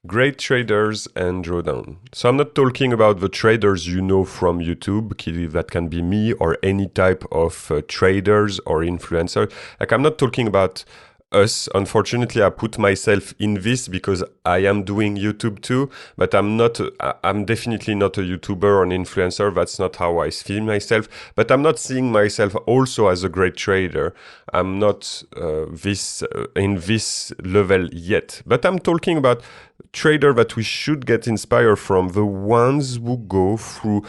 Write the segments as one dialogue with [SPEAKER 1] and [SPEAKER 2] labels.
[SPEAKER 1] Great traders and drawdown. So I'm not talking about the traders you know from YouTube, that can be me or any type of traders or influencer. Like I'm not talking about us. Unfortunately, I put myself in this because I am doing YouTube too, but I'm definitely not a YouTuber or an influencer. That's not how I see myself, but I'm not seeing myself also as a great trader. I'm not in this level yet, but I'm talking about trader that we should get inspired from, the ones who go through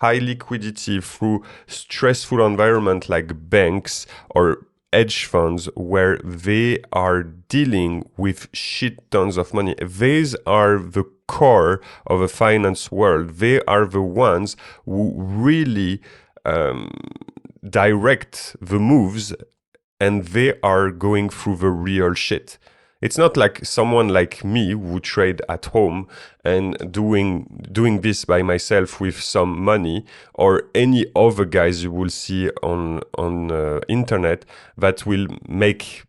[SPEAKER 1] high liquidity, through stressful environment like banks or hedge funds, where they are dealing with shit tons of money. These are the core of the finance world. They are the ones who really direct the moves, and they are going through the real shit. It's not like someone like me who trade at home and doing this by myself with some money, or any other guys you will see on internet that will make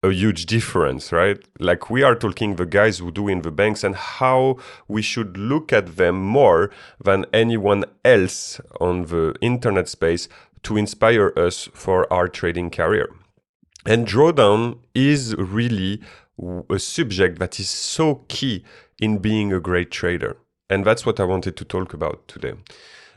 [SPEAKER 1] a huge difference, right? Like we are talking the guys who do in the banks, and how we should look at them more than anyone else on the internet space to inspire us for our trading career. And drawdown is really a subject that is so key in being a great trader. And that's what I wanted to talk about today.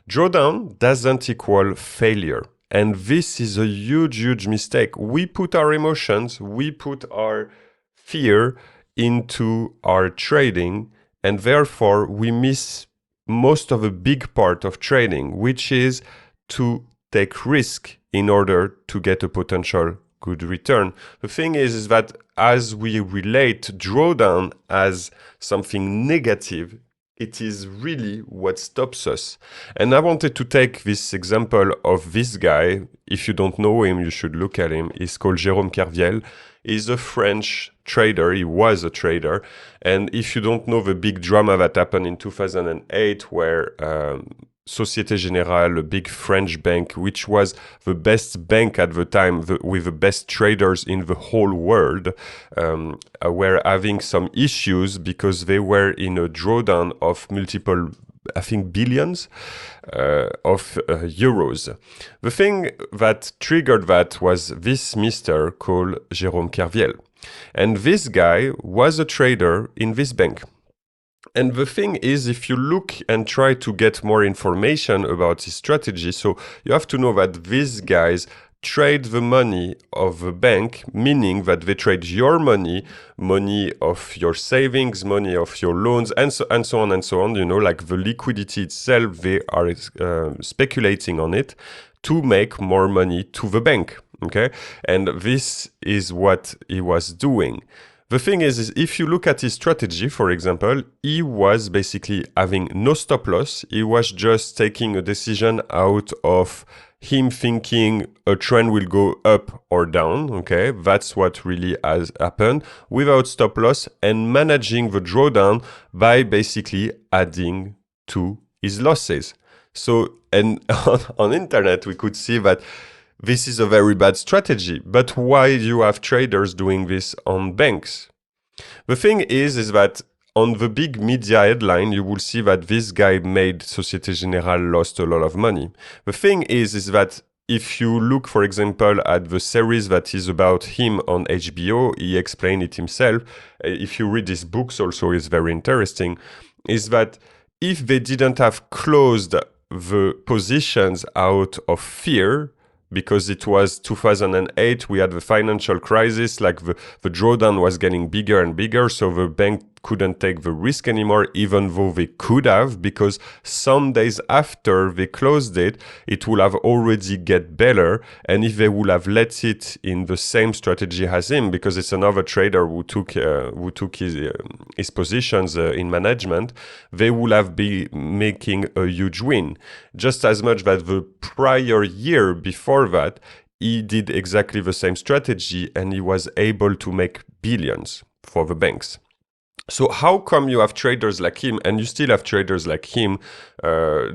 [SPEAKER 1] Drawdown doesn't equal failure. And this is a huge, huge mistake. We put our emotions, we put our fear into our trading, and therefore we miss most of a big part of trading, which is to take risk in order to get a potential good return. The thing is that as we relate drawdown as something negative, it is really what stops us. And I wanted to take this example of this guy. If you don't know him, you should look at him. He's called Jérôme Kerviel. He's a French trader. He was a trader. And if you don't know the big drama that happened in 2008, where Société Générale, a big French bank, which was the best bank at the time, with the best traders in the whole world, were having some issues because they were in a drawdown of multiple, I think, billions of euros. The thing that triggered that was this mister called Jérôme Kerviel. And this guy was a trader in this bank. And the thing is, if you look and try to get more information about his strategy, so you have to know that these guys trade the money of the bank, meaning that they trade your money, money of your savings, money of your loans, and so on and so on. You know, like the liquidity itself, they are speculating on it to make more money to the bank. Okay, and this is what he was doing. The thing is if you look at his strategy, for example, he was basically having no stop loss. He was just taking a decision out of him thinking a trend will go up or down. Okay, that's what really has happened, without stop loss, and managing the drawdown by basically adding to his losses. So, and on internet, we could see that this is a very bad strategy. But why do you have traders doing this on banks? The thing is that on the big media headline, you will see that this guy made Société Générale lost a lot of money. The thing is that if you look, for example, at the series that is about him on HBO, he explained it himself. If you read his books also, it's very interesting, is that if they didn't have closed the positions out of fear, because it was 2008, we had the financial crisis, like the drawdown was getting bigger and bigger, so the bank couldn't take the risk anymore, even though they could have, because some days after they closed it, it would have already get better. And if they would have let it in the same strategy as him, because it's another trader who took his positions in management, they would have been making a huge win. Just as much that the prior year before that, he did exactly the same strategy and he was able to make billions for the banks. So how come you have traders like him and you still have traders like him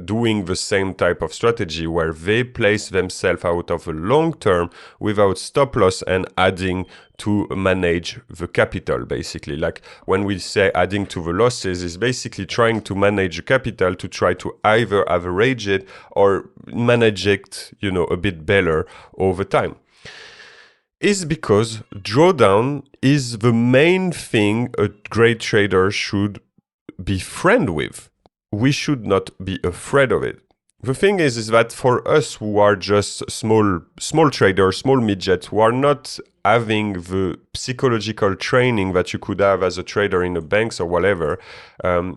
[SPEAKER 1] doing the same type of strategy where they place themselves out of a long term without stop loss and adding to manage the capital, basically? Like when we say adding to the losses, is basically trying to manage the capital to try to either average it or manage it, you know, a bit better over time. Is because drawdown is the main thing a great trader should be friend with. We should not be afraid of it. The thing is that for us who are just small traders, small midgets, who are not having the psychological training that you could have as a trader in the banks or whatever,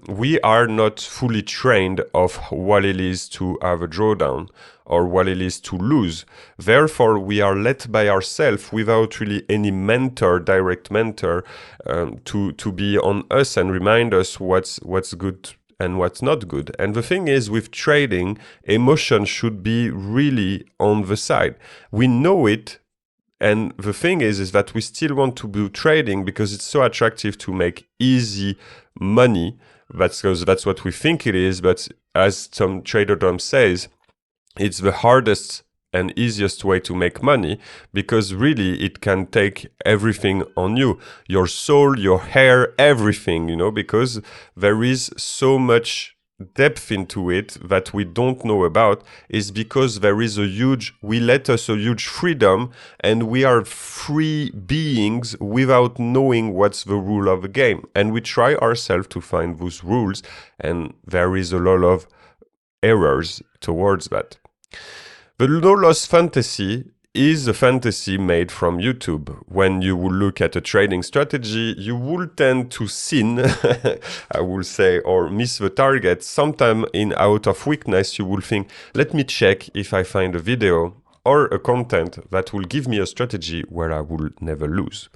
[SPEAKER 1] we are not fully trained of what it is to have a drawdown or what it is to lose. Therefore, we are led by ourselves without really any mentor, direct mentor, to be on us and remind us what's good and what's not good. And the thing is, with trading, emotion should be really on the side. We know it, and the thing is that we still want to do trading because it's so attractive to make easy money. That's because that's what we think it is. But as some TraderDom says, it's the hardest and easiest way to make money because really it can take everything on you, your soul, your hair, everything, you know, because there is so much depth into it that we don't know about. Is because there is we let us a huge freedom and we are free beings without knowing what's the rule of the game. And we try ourselves to find those rules, and there is a lot of errors towards that. The no-loss fantasy is a fantasy made from YouTube. When you will look at a trading strategy, you will tend to sin, I will say, or miss the target. Sometime out of weakness, you will think, let me check if I find a video or a content that will give me a strategy where I will never lose.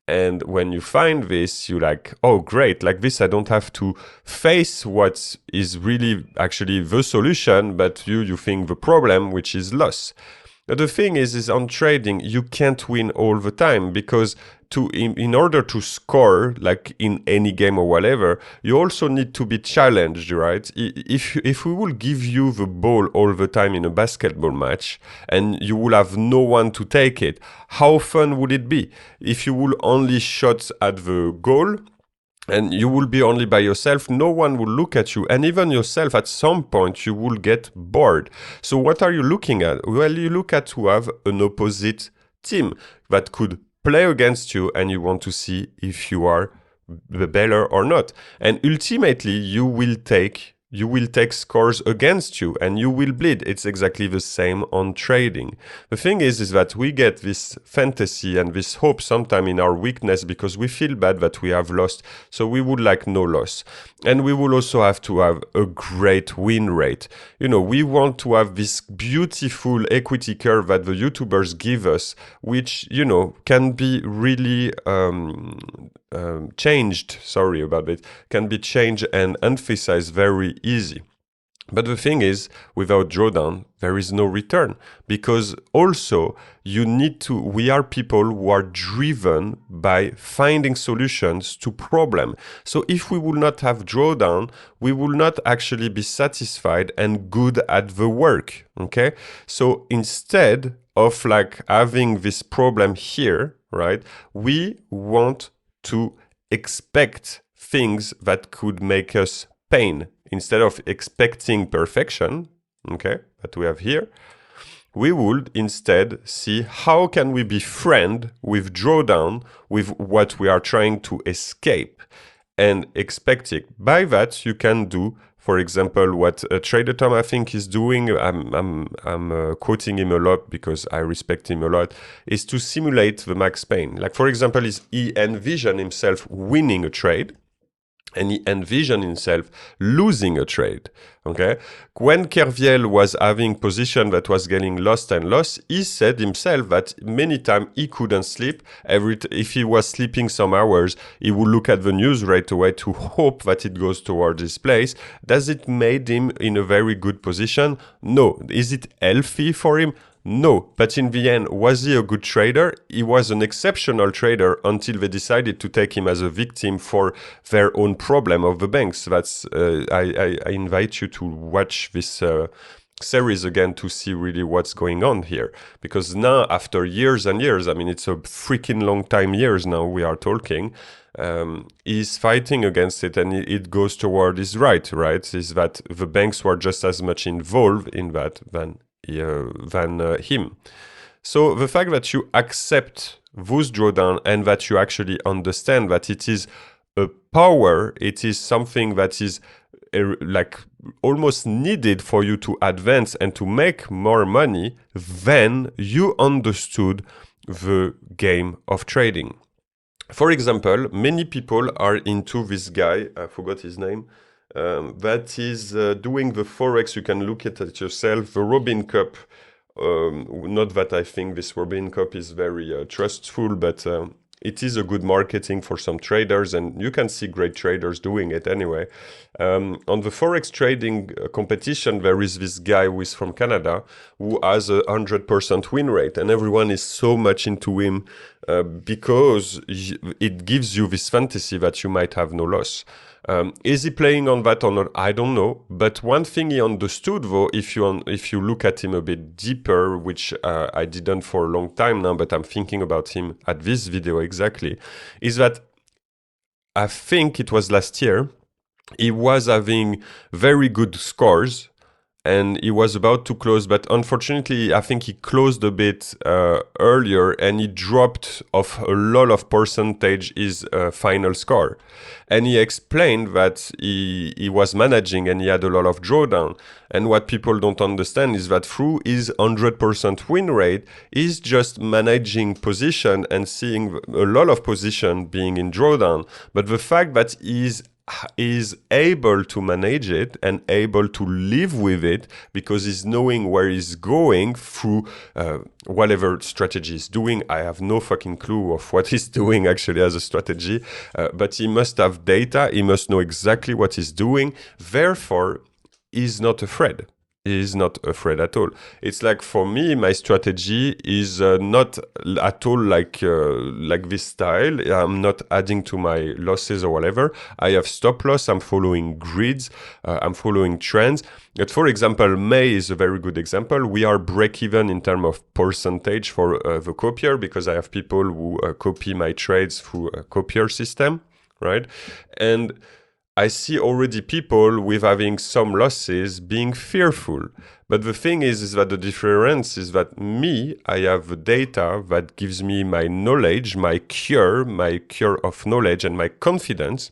[SPEAKER 1] And when you find this, you're like, oh, great, like this, I don't have to face what is really actually the solution, but you think the problem, which is loss. But the thing is on trading, you can't win all the time because in order to score, like in any game or whatever, you also need to be challenged, right? If we will give you the ball all the time in a basketball match and you will have no one to take it, how fun would it be? If you will only shot at the goal, and you will be only by yourself, no one will look at you. And even yourself, at some point, you will get bored. So what are you looking at? Well, you look at to have an opposite team that could play against you, and you want to see if you are better or not. And ultimately, you will take scores against you and you will bleed. It's exactly the same on trading. The thing is that we get this fantasy and this hope sometime in our weakness because we feel bad that we have lost. So we would like no loss. And we will also have to have a great win rate. You know, we want to have this beautiful equity curve that the YouTubers give us, which, you know, can be really changed, sorry about it, can be changed and emphasized very easy. But the thing is, without drawdown, there is no return because also we are people who are driven by finding solutions to problem. So if we will not have drawdown, we will not actually be satisfied and good at the work, okay? So instead of like having this problem here, right, we want to expect things that could make us pain. Instead of expecting perfection, okay, that we have here, we would instead see how can we be friend with drawdown, with what we are trying to escape and expect it. By that, you can do, for example, what Trader Tom I think is doing, I'm quoting him a lot because I respect him a lot, is to simulate the max pain. Like, for example, he envisioned himself winning a trade, and he envisioned himself losing a trade, okay? When Kerviel was having position that was getting lost and lost, he said himself that many times he couldn't sleep. If he was sleeping some hours, he would look at the news right away to hope that it goes towards this place. Does it make him in a very good position? No. Is it healthy for him? No, but in the end, was he a good trader? He was an exceptional trader until they decided to take him as a victim for their own problem of the banks. That's I invite you to watch this series again to see really what's going on here. Because now, after years and years, I mean, it's a freaking long time years now we are talking, he's fighting against it, and it goes toward his right, is that the banks were just as much involved in that than him. So the fact that you accept those drawdown and that you actually understand that it is a power, it is something that is like almost needed for you to advance and to make more money, then you understood the game of trading. For example, many people are into this guy, I forgot his name, that is doing the Forex. You can look at it yourself, the Robin Cup. Not that I think this Robin Cup is very trustful, but it is a good marketing for some traders, and you can see great traders doing it anyway. On the Forex trading competition, there is this guy who is from Canada who has 100% win rate, and everyone is so much into him because it gives you this fantasy that you might have no loss. Is he playing on that or not? I don't know. But one thing he understood, though, if you look at him a bit deeper, which I didn't for a long time now, but I'm thinking about him at this video exactly, is that I think it was last year, he was having very good scores, and he was about to close, but unfortunately, I think he closed a bit earlier, and he dropped off a lot of percentage his final score. And he explained that he was managing and he had a lot of drawdown. And what people don't understand is that through his 100% win rate, he's just managing position and seeing a lot of position being in drawdown. But the fact that is able to manage it and able to live with it because he's knowing where he's going through whatever strategy he's doing. I have no fucking clue of what he's doing actually as a strategy, but he must have data, he must know exactly what he's doing, therefore he's not afraid. He is not afraid at all. It's like, for me, my strategy is not at all like this style. I'm not adding to my losses or whatever. I have stop loss. I'm following grids. I'm following trends. But for example, May is a very good example. We are break even in terms of percentage for the copier, because I have people who copy my trades through a copier system, right? And I see already people with having some losses being fearful. But the thing is that the difference is that I have the data that gives me my knowledge, my cure of knowledge and my confidence.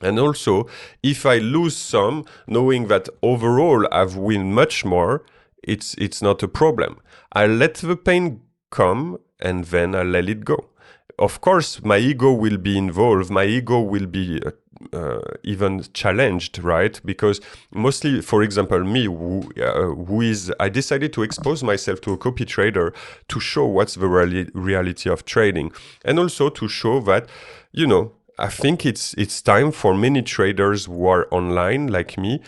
[SPEAKER 1] And also, if I lose some, knowing that overall I've win much more, it's not a problem. I let the pain come and then I let it go. Of course, my ego will be involved. My ego will be even challenged, right? Because mostly, for example, me, I decided to expose myself to a copy trader to show what's the reality of trading, and also to show that, I think it's time for many traders who are online like me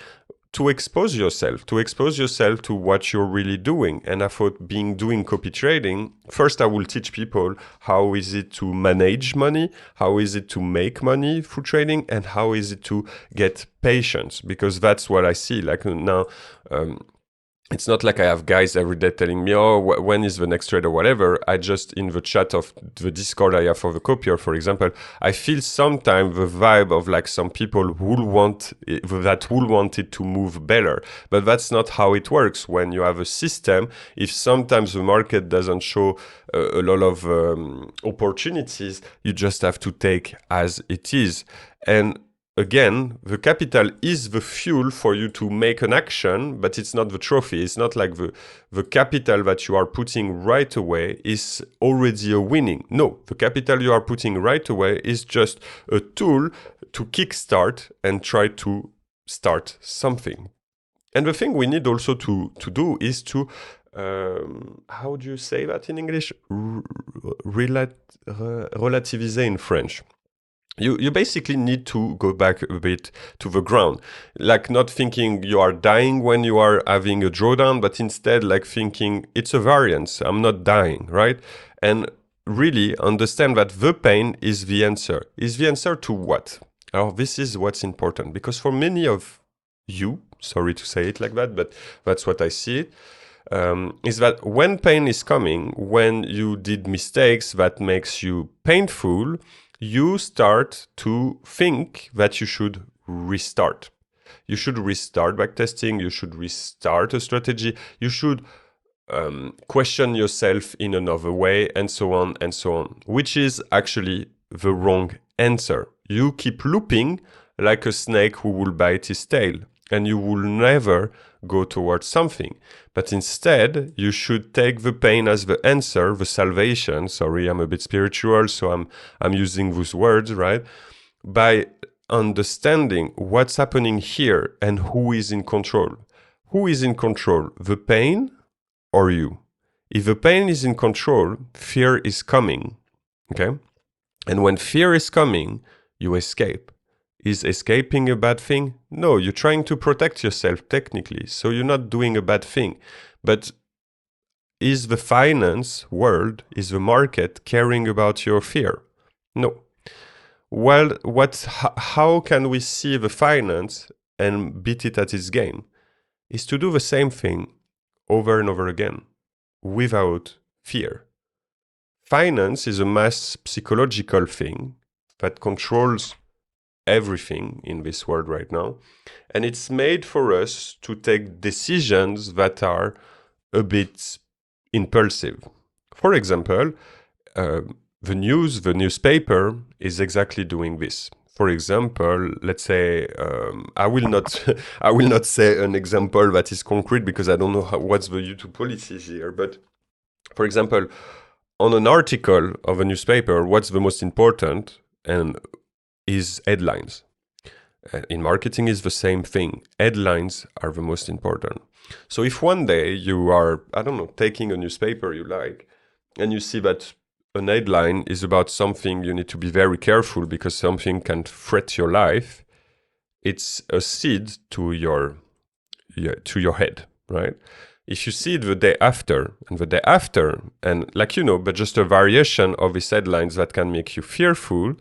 [SPEAKER 1] to expose yourself to what you're really doing. And I thought, doing copy trading, first I will teach people how is it to manage money, how is it to make money through trading, and how is it to get patience, because that's what I see. Like now, it's not like I have guys every day telling me, oh, when is the next trade or whatever. I just, in the chat of the Discord I have for the copier, for example, I feel sometimes the vibe of like some people who want it to move better. But that's not how it works. When you have a system, if sometimes the market doesn't show a lot of opportunities, you just have to take as it is. And again, the capital is the fuel for you to make an action, but it's not the trophy. It's not like the capital that you are putting right away is already a winning. No, the capital you are putting right away is just a tool to kickstart and try to start something. And the thing we need also to do is to, how do you say that in English? Relativiser in French. You basically need to go back a bit to the ground, like not thinking you are dying when you are having a drawdown, but instead like thinking it's a variance, I'm not dying, right? And really understand that the pain is the answer. Is the answer to what? Now this is what's important, because for many of you, sorry to say it like that, but that's what I see it, is that when pain is coming, when you did mistakes that makes you painful, you start to think that you should restart. You should restart backtesting, you should restart a strategy, you should question yourself in another way, and so on, which is actually the wrong answer. You keep looping like a snake who will bite his tail, and you will never go towards something. But instead, you should take the pain as the answer, the salvation. Sorry, I'm a bit spiritual, so I'm using those words, right? By understanding what's happening here and who is in control. Who is in control? The pain or you? If the pain is in control, fear is coming, okay? And when fear is coming, you escape. Is escaping a bad thing? No, you're trying to protect yourself technically, so you're not doing a bad thing. But is the finance world, is the market caring about your fear? No. Well, how can we see the finance and beat it at its game? Is to do the same thing over and over again without fear. Finance is a mass psychological thing that controls everything in this world right now, and it's made for us to take decisions that are a bit impulsive. For example, the newspaper is exactly doing this. For example, let's say I will not say an example that is concrete because I don't know what's the YouTube policy here. But for example, on an article of a newspaper, what's the most important and is headlines. In marketing is the same thing. Headlines are the most important. So if one day you are, I don't know, taking a newspaper you like, and you see that an headline is about something you need to be very careful because something can threat your life, it's a seed to your head, right? If you see it the day after, and like, but just a variation of these headlines that can make you fearful,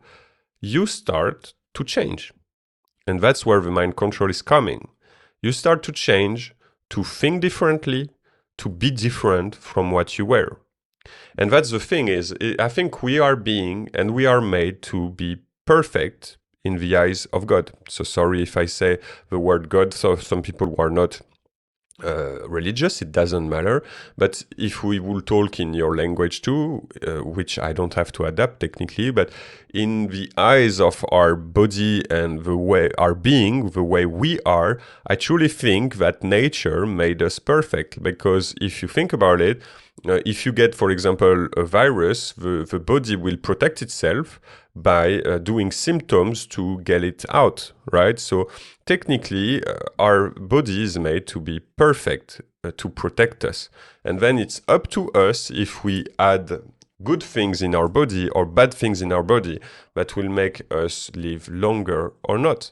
[SPEAKER 1] you start to change. And that's where the mind control is coming. You start to change, to think differently, to be different from what you were. And that's the thing is, I think we are made to be perfect in the eyes of God. So sorry if I say the word God, so some people who are not religious, it doesn't matter. But if we will talk in your language too, which I don't have to adapt technically, but in the eyes of our body and the way our being, the way we are, I truly think that nature made us perfect. Because if you think about it, if you get, for example, a virus, the body will protect itself by doing symptoms to get it out, right? So technically, our body is made to be perfect, to protect us. And then it's up to us if we add good things in our body or bad things in our body that will make us live longer or not.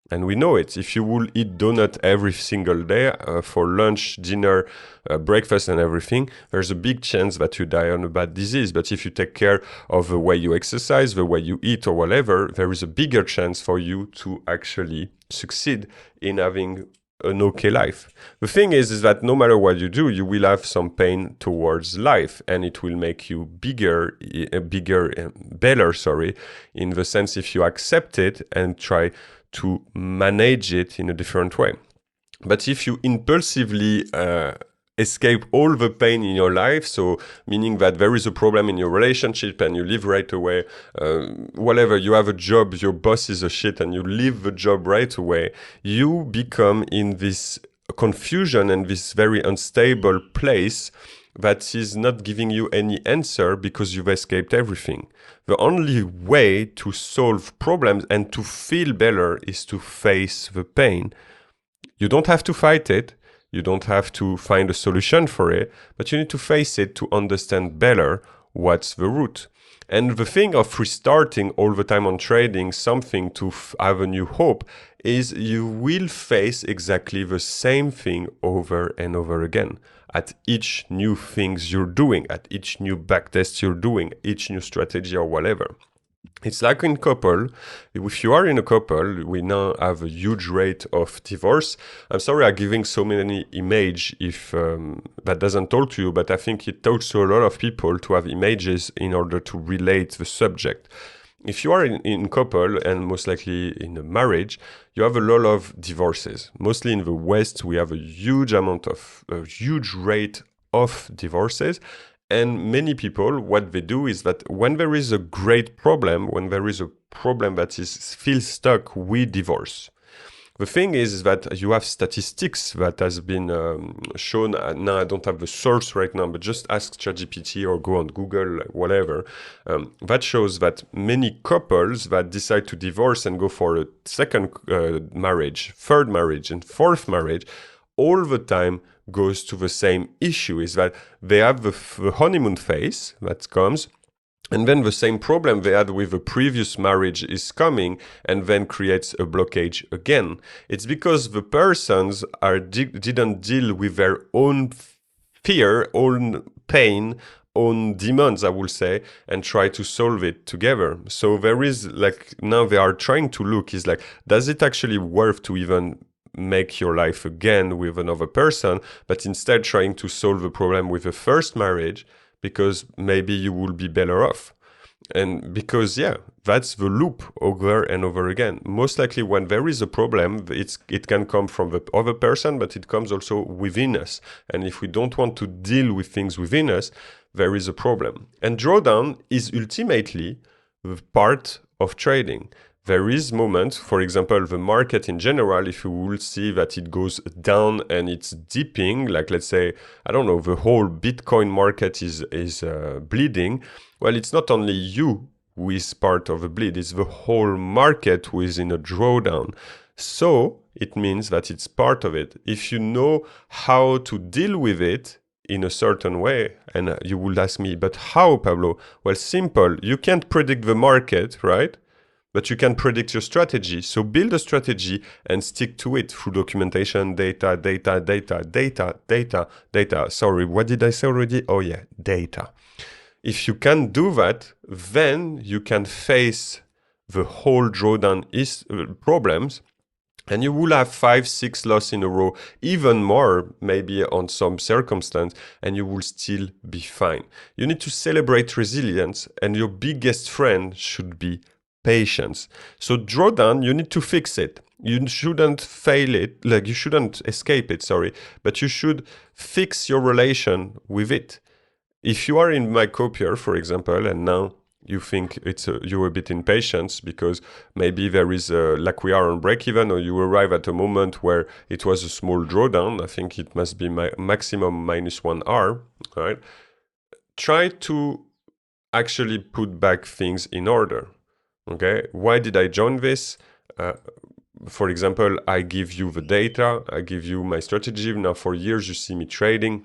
[SPEAKER 1] And we know it. If you will eat donut every single day for lunch, dinner, breakfast and everything, there's a big chance that you die on a bad disease. But if you take care of the way you exercise, the way you eat or whatever, there is a bigger chance for you to actually succeed in having an okay life. The thing is that no matter what you do, you will have some pain towards life, and it will make you better, in the sense if you accept it and try to manage it in a different way. But if you impulsively escape all the pain in your life, so meaning that there is a problem in your relationship and you leave right away, whatever, you have a job, your boss is a shit and you leave the job right away, you become in this confusion and this very unstable place that is not giving you any answer because you've escaped everything. The only way to solve problems and to feel better is to face the pain. You don't have to fight it. You don't have to find a solution for it, but you need to face it to understand better what's the root. And the thing of restarting all the time on trading something to have a new hope is you will face exactly the same thing over and over again at each new things you're doing, at each new backtest you're doing, each new strategy or whatever. It's like in couple. If you are in a couple, we now have a huge rate of divorce. I'm sorry I'm giving so many images if that doesn't talk to you, but I think it talks to a lot of people to have images in order to relate the subject. If you are in couple and most likely in a marriage, you have a lot of divorces. Mostly in the West, we have a huge rate of divorces. And many people, what they do is that when there is a great problem, when there is a problem that feels stuck, we divorce. The thing is that you have statistics that has been shown. Now I don't have the source right now, but just ask ChatGPT or go on Google, whatever. That shows that many couples that decide to divorce and go for a second marriage, third marriage, and fourth marriage, all the time goes to the same issue, is that they have the honeymoon phase that comes, and then the same problem they had with the previous marriage is coming and then creates a blockage again. It's because the persons didn't deal with their own fear, own pain, own demons, I will say, and try to solve it together. So there is now they are trying to look, is does it actually worth to even make your life again with another person, but instead trying to solve the problem with the first marriage, because maybe you will be better off. And because, that's the loop over and over again. Most likely when there is a problem, it can come from the other person, but it comes also within us. And if we don't want to deal with things within us, there is a problem. And drawdown is ultimately the part of trading. There is moments, for example, the market in general, if you will see that it goes down and it's dipping, like let's say, I don't know, the whole Bitcoin market is bleeding. Well, it's not only you who is part of the bleed, it's the whole market who is in a drawdown. So it means that it's part of it. If you know how to deal with it in a certain way, and you will ask me, but how, Pablo? Well, simple. You can't predict the market, right? But you can predict your strategy. So build a strategy and stick to it through documentation, data. Sorry, what did I say already? Oh yeah, data. If you can do that, then you can face the whole drawdown problems, and you will have 5-6 losses in a row, even more maybe on some circumstance, and you will still be fine. You need to celebrate resilience, and your biggest friend should be patience. So drawdown, you need to fix it. You shouldn't fail it, you shouldn't escape it, but you should fix your relation with it. If you are in my copier, for example, and now you think you're a bit impatient because maybe there is we are on break even, or you arrive at a moment where it was a small drawdown. I think it must be my maximum -1 hour, right? Try to actually put back things in order. Okay, why did I join this? For example, I give you the data, I give you my strategy. Now for years you see me trading.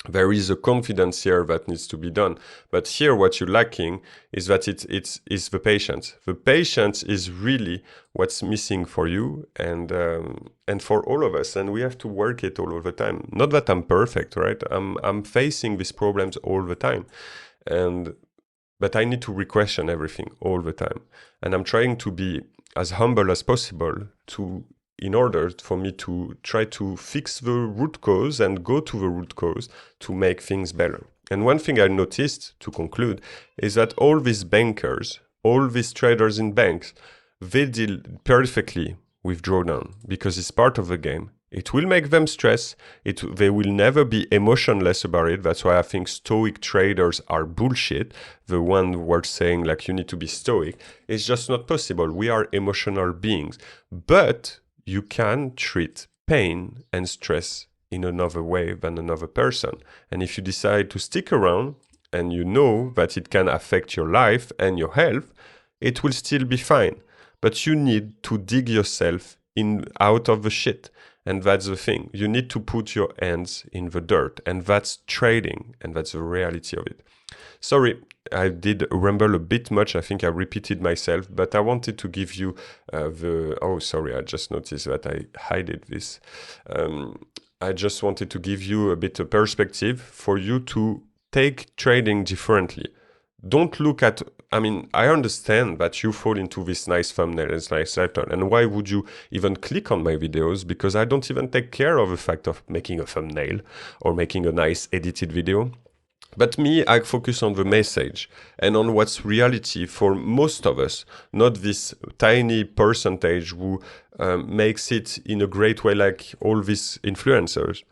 [SPEAKER 1] There is a confidence here that needs to be done. But here what you're lacking is that it's the patience. The patience is really what's missing for you and for all of us. And we have to work it all of the time. Not that I'm perfect, right? I'm facing these problems all the time. But I need to re-question everything all the time. And I'm trying to be as humble as possible in order for me to try to fix the root cause and go to the root cause to make things better. And one thing I noticed, to conclude, is that all these bankers, all these traders in banks, they deal perfectly with drawdown because it's part of the game. It will make them stress. They will never be emotionless about it. That's why I think stoic traders are bullshit. The one who are saying you need to be stoic. It's just not possible. We are emotional beings. But you can treat pain and stress in another way than another person. And if you decide to stick around and you know that it can affect your life and your health, it will still be fine. But you need to dig yourself out of the shit. And that's the thing. You need to put your hands in the dirt. And that's trading. And that's the reality of it. Sorry, I did ramble a bit much. I think I repeated myself, but I wanted to give you oh, sorry, I just noticed that I hid this. I just wanted to give you a bit of perspective for you to take trading differently. Don't look at, I mean, I understand that you fall into this nice thumbnail and nice title, and why would you even click on my videos? Because I don't even take care of the fact of making a thumbnail or making a nice edited video. But me, I focus on the message and on what's reality for most of us, not this tiny percentage who makes it in a great way like all these influencers.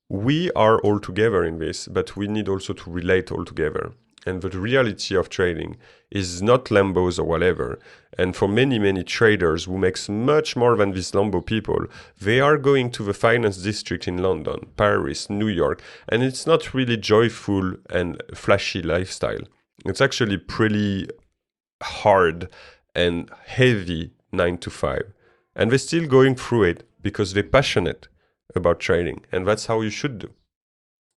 [SPEAKER 1] We are all together in this, but we need also to relate all together. And the reality of trading is not Lambos or whatever. And for many, many traders who makes much more than these Lambo people, they are going to the finance district in London, Paris, New York, and it's not really joyful and flashy lifestyle. It's actually pretty hard and heavy 9 to 5. And they're still going through it because they're passionate about trading. And that's how you should do.